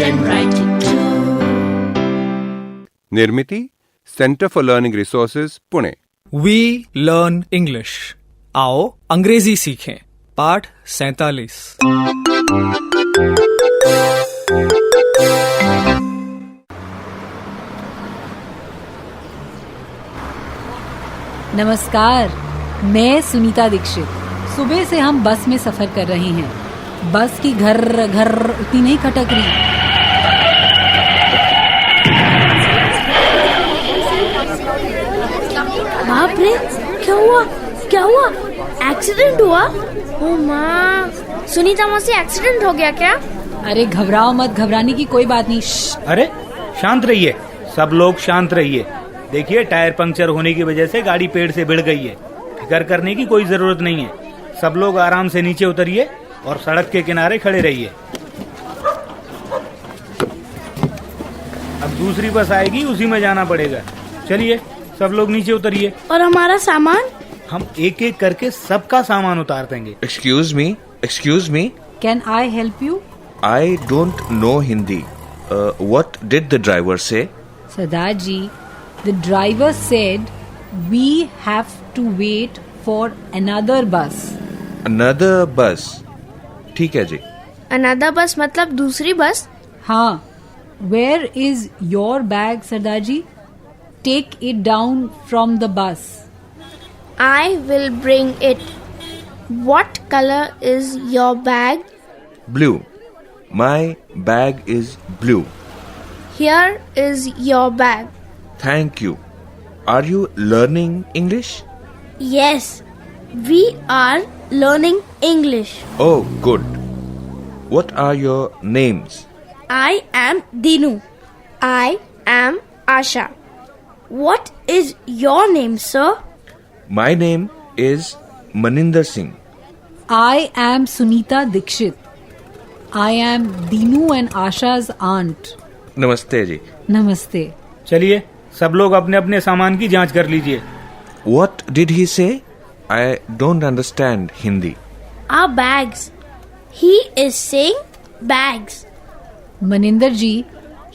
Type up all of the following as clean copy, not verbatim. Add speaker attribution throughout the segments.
Speaker 1: and write it too.
Speaker 2: Nirmiti centre for learning resources Pune.
Speaker 3: We learn English. आओ अंग्रेजी सीखें. पाठ 47.
Speaker 4: नमस्कार, मैं सुनीता दीक्षित. सुबह से हम बस में सफर कर रहे हैं. बस की घर घर उतनी नहीं खटक रही.
Speaker 5: बाप रे, क्या हुआ? एक्सीडेंट हुआ? ओ माँ, सुनीता मौसी एक्सीडेंट हो गया क्या?
Speaker 4: अरे घबराओ मत, घबराने की कोई बात नहीं.
Speaker 6: अरे शांत रहिए, सब लोग शांत रहिए. देखिए, टायर पंक्चर होने की वजह से गाड़ी पेड़ से भिड़ गई है. फिक्र करने की कोई जरूरत नहीं है. सब लोग आराम से नीचे उतरिए और सड़क के किनारे खड़े रहिए. अब दूसरी बस आएगी, उसी में जाना पड़ेगा. चलिए, सब लोग नीचे उतरिए.
Speaker 5: और हमारा सामान?
Speaker 6: हम एक एक करके सबका सामान उतार देंगे.
Speaker 7: Excuse me.
Speaker 4: Can I help you?
Speaker 7: I don't know Hindi. What did the driver say?
Speaker 4: Sardar ji, the driver said we have to wait for another bus.
Speaker 7: Another bus. ठीक है जी.
Speaker 5: अनदर बस मतलब दूसरी बस?
Speaker 4: हाँ. Where is your bag, Sardar ji? Take it down from the bus.
Speaker 5: I will bring it. What color is your bag?
Speaker 7: Blue. My bag is blue.
Speaker 5: Here is your bag.
Speaker 7: Thank you. Are you learning English?
Speaker 5: Yes, we are learning English.
Speaker 7: Oh, good. What are your names?
Speaker 5: I am Dinu. I am Asha. What is your name, sir?
Speaker 7: My name is Maninder Singh.
Speaker 4: I am Sunita Dikshit. I am Dinu and Asha's aunt.
Speaker 7: नमस्ते जी.
Speaker 4: नमस्ते.
Speaker 6: चलिए, सब लोग अपने अपने सामान की जांच कर लीजिए.
Speaker 7: What did he say? I don't understand Hindi.
Speaker 5: Our bags. He is saying bags.
Speaker 4: Maninder ji,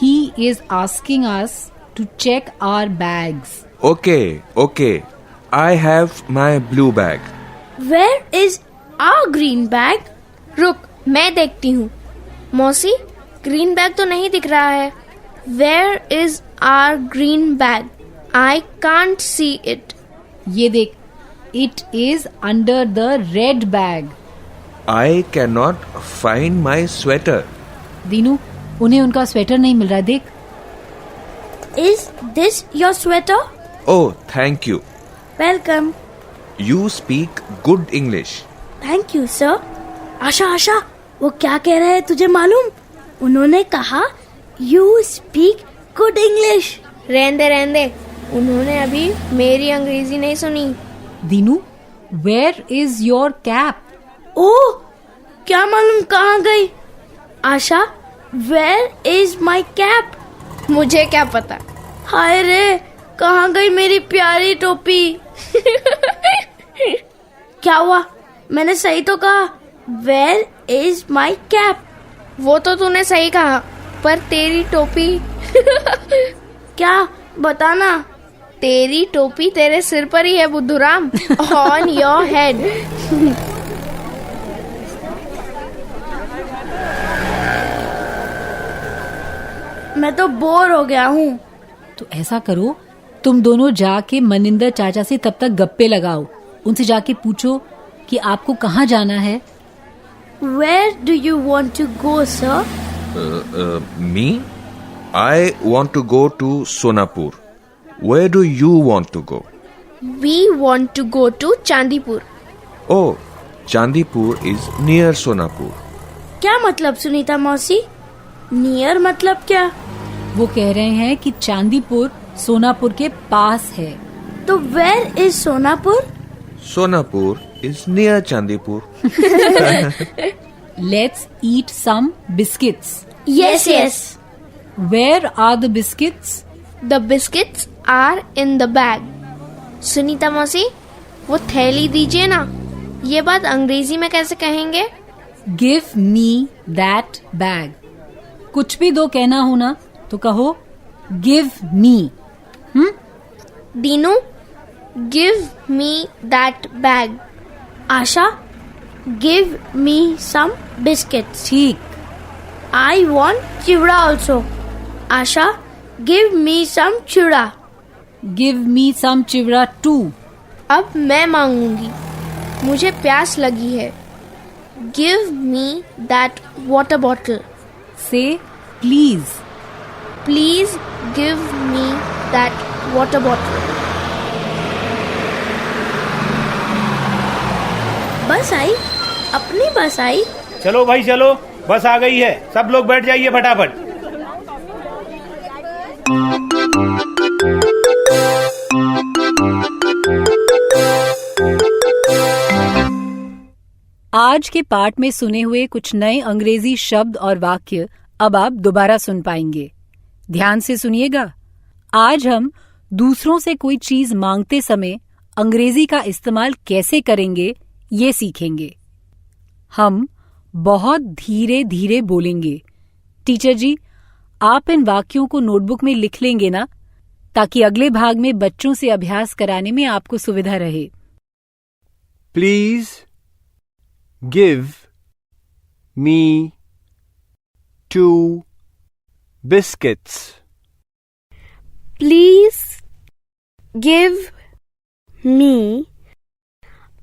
Speaker 4: he is asking us to check our bags.
Speaker 7: Okay. I have my blue bag.
Speaker 5: Where is our green bag? रुक, मैं देखती हूँ. मौसी, green bag तो नहीं दिख रहा है. Where is our green bag? I can't see it.
Speaker 4: ये देख. It is under the red bag.
Speaker 7: I cannot find my sweater.
Speaker 4: Dinu, उन्हें उनका स्वेटर नहीं मिल रहा. देख.
Speaker 5: Is this your sweater?
Speaker 7: Oh, thank you.
Speaker 5: Welcome.
Speaker 7: You speak good English.
Speaker 5: Thank you, sir. आशा, वो क्या कह रहे हैं तुझे मालूम? उन्होंने कहा You speak good English. रहने दे. उन्होंने अभी मेरी अंग्रेजी नहीं सुनी.
Speaker 4: Dinu, where is your cap?
Speaker 5: ओह, क्या मालूम कहाँ गई? आशा, where is my cap? मुझे क्या पता. हाय रे, कहाँ गई मेरी प्यारी टोपी? क्या हुआ? मैंने सही तो कहा. Where is my cap? वो तो तूने सही कहा, पर तेरी टोपी. क्या? बताना. तेरी टोपी तेरे सिर पर ही है बुद्धूराम. On your head. मैं तो बोर हो गया हूँ.
Speaker 4: तो ऐसा करो, तुम दोनों जाके मनिंदर चाचा से तब तक गप्पे लगाओ. उनसे जाके पूछो कि आपको कहाँ जाना है.
Speaker 5: Where do you want to go, sir?
Speaker 7: Me? I want to go to Sonapur. Where do you want to go?
Speaker 5: We want to go to Chandipur.
Speaker 7: Oh, Chandipur is near Sonapur.
Speaker 5: क्या मतलब सुनीता मौसी? Near मतलब क्या?
Speaker 4: वो कह रहे हैं कि चांदीपुर सोनापुर के पास है.
Speaker 5: तो where is Sonapur?
Speaker 7: Sonapur is near Chandipur.
Speaker 4: Let's eat some biscuits.
Speaker 5: Yes.
Speaker 4: Where are the biscuits?
Speaker 5: The biscuits are in the bag. Sunita मौसी, वो थैली दीजिए ना. ये बात अंग्रेजी में कैसे कहेंगे?
Speaker 4: Give me that bag. कुछ भी दो कहना हो ना तो कहो give me.
Speaker 5: Dinu, give me that bag. Asha, give me some biscuits.
Speaker 4: ठीक।
Speaker 5: I want chivda also. Asha, give me some chivda.
Speaker 4: Give me some chivda too.
Speaker 5: अब मैं मांगूंगी, मुझे प्यास लगी है। Give me that water bottle.
Speaker 4: से please.
Speaker 5: Please give me that water bottle. बस आई, अपनी बस आई।
Speaker 6: चलो भाई चलो, बस आ गई है, सब लोग बैठ जाइए फटाफट।
Speaker 4: आज के पाठ में सुने हुए कुछ नए अंग्रेजी शब्द और वाक्य अब आप दोबारा सुन पाएंगे। ध्यान से सुनिएगा। आज हम दूसरों से कोई चीज मांगते समय अंग्रेजी का इस्तेमाल कैसे करेंगे ये सीखेंगे। हम बहुत धीरे धीरे बोलेंगे। टीचर जी, आप इन वाक्यों को नोटबुक में लिख लेंगे ना, ताकि अगले भाग में बच्चों से अभ्यास कराने में आपको सुविधा रहे।
Speaker 2: Please give me 2 biscuits.
Speaker 5: Please give me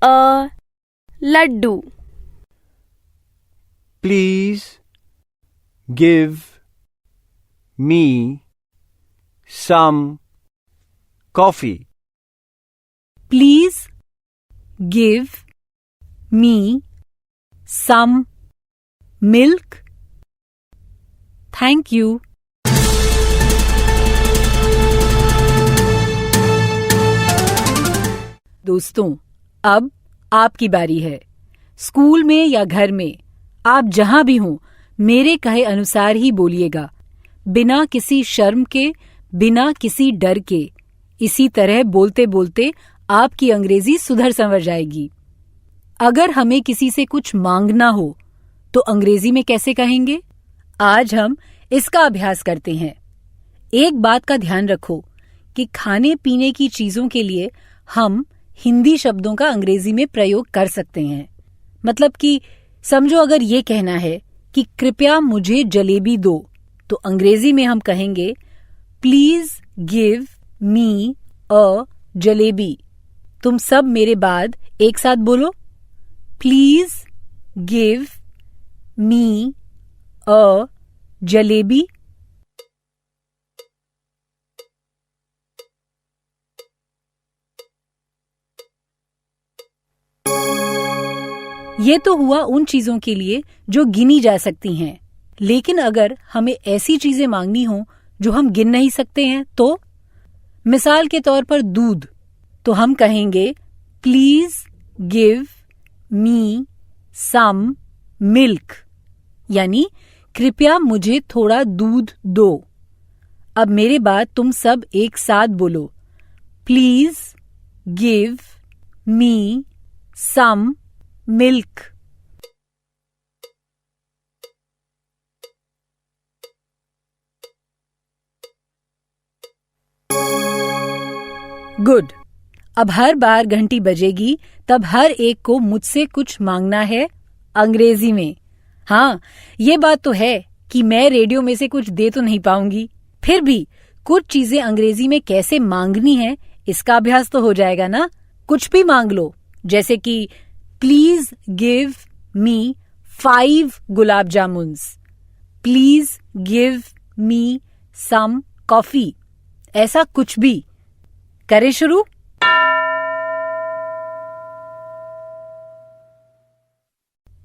Speaker 5: a laddu.
Speaker 2: Please give me some coffee.
Speaker 4: Please give me some milk. Thank you. दोस्तों, अब आपकी बारी है। स्कूल में या घर में आप जहां भी हों, मेरे कहे अनुसार ही बोलिएगा, बिना किसी शर्म के, बिना किसी डर के। इसी तरह बोलते बोलते आपकी अंग्रेजी सुधर संवर जाएगी। अगर हमें किसी से कुछ मांगना हो तो अंग्रेजी में कैसे कहेंगे? आज हम इसका अभ्यास करते हैं। एक बात का ध्यान रखो कि खाने पीने की चीजों के लिए हम हिंदी शब्दों का अंग्रेजी में प्रयोग कर सकते हैं। मतलब कि समझो, अगर ये कहना है कि कृपया मुझे जलेबी दो, तो अंग्रेजी में हम कहेंगे प्लीज गिव मी अ जलेबी। तुम सब मेरे बाद एक साथ बोलो, प्लीज गिव मी अ जलेबी। ये तो हुआ उन चीजों के लिए जो गिनी जा सकती हैं, लेकिन अगर हमें ऐसी चीजें मांगनी हो जो हम गिन नहीं सकते हैं, तो मिसाल के तौर पर दूध, तो हम कहेंगे please give me some milk, यानी कृपया मुझे थोड़ा दूध दो। अब मेरे बाद तुम सब एक साथ बोलो, please give me some milk. Good. अब हर बार घंटी बजेगी तब हर एक को मुझसे कुछ मांगना है अंग्रेजी में। हाँ, ये बात तो है कि मैं रेडियो में से कुछ दे तो नहीं पाऊंगी, फिर भी कुछ चीजें अंग्रेजी में कैसे मांगनी है इसका अभ्यास तो हो जाएगा ना। कुछ भी मांग लो, जैसे कि please give me 5 gulab jamuns, please give me some coffee, ऐसा कुछ भी। करें शुरू।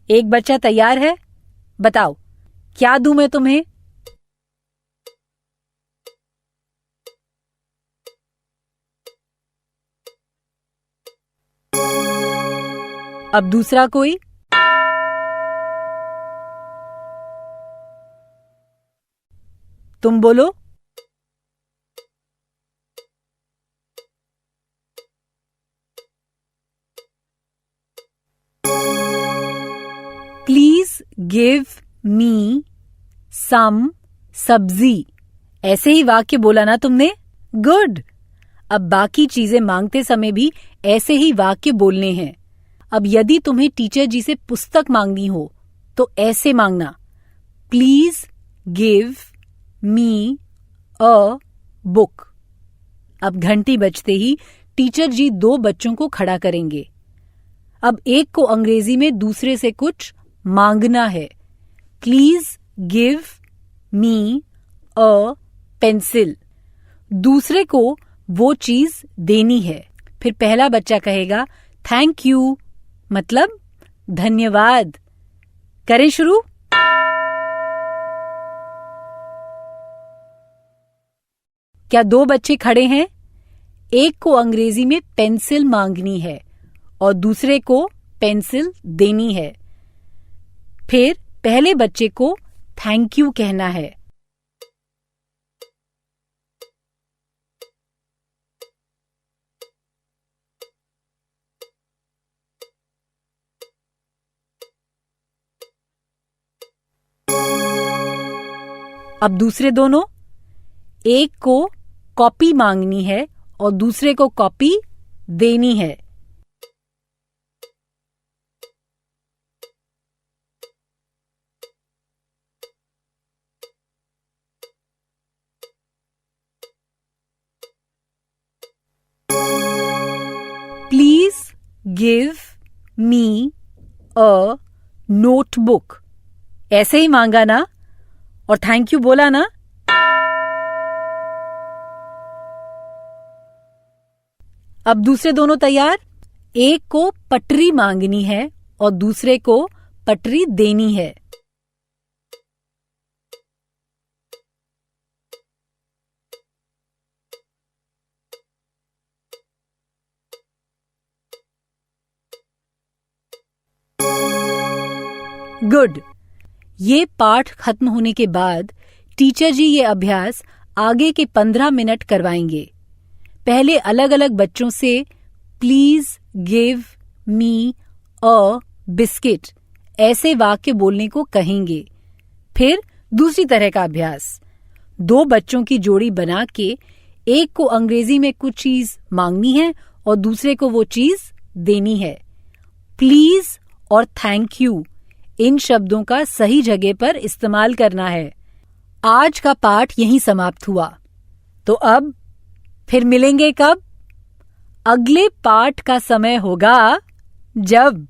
Speaker 4: एक बच्चा तैयार है? बताओ, क्या दूं मैं तुम्हें? अब दूसरा कोई? तुम बोलो। प्लीज गिव मी सम सब्जी। ऐसे ही वाक्य बोला ना तुमने? गुड। अब बाकी चीजें मांगते समय भी ऐसे ही वाक्य बोलने हैं। अब यदि तुम्हें टीचर जी से पुस्तक मांगनी हो तो ऐसे मांगना, please give me a book. अब घंटी बजते ही टीचर जी 2 बच्चों को खड़ा करेंगे। अब एक को अंग्रेजी में दूसरे से कुछ मांगना है। Please give me a pencil. दूसरे को वो चीज देनी है। फिर पहला बच्चा कहेगा थैंक यू, मतलब धन्यवाद। करें शुरू। क्या 2 बच्चे खड़े हैं? एक को अंग्रेजी में पेंसिल मांगनी है और दूसरे को पेंसिल देनी है। फिर पहले बच्चे को थैंक यू कहना है। अब दूसरे दोनों, एक को कॉपी मांगनी है और दूसरे को कॉपी देनी है। Please give me a notebook. ऐसे ही मांगा ना और थैंक यू बोला ना। अब दूसरे दोनों तैयार। एक को पटरी मांगनी है और दूसरे को पटरी देनी है। गुड। ये पाठ खत्म होने के बाद टीचर जी ये अभ्यास आगे के 15 मिनट करवाएंगे। पहले अलग अलग बच्चों से please give me a biscuit ऐसे वाक्य बोलने को कहेंगे। फिर दूसरी तरह का अभ्यास, 2 बच्चों की जोड़ी बना के एक को अंग्रेजी में कुछ चीज मांगनी है और दूसरे को वो चीज देनी है। प्लीज और थैंक यू इन शब्दों का सही जगह पर इस्तेमाल करना है। आज का पाठ यहीं समाप्त हुआ। तो अब फिर मिलेंगे कब? अगले पाठ का समय होगा जब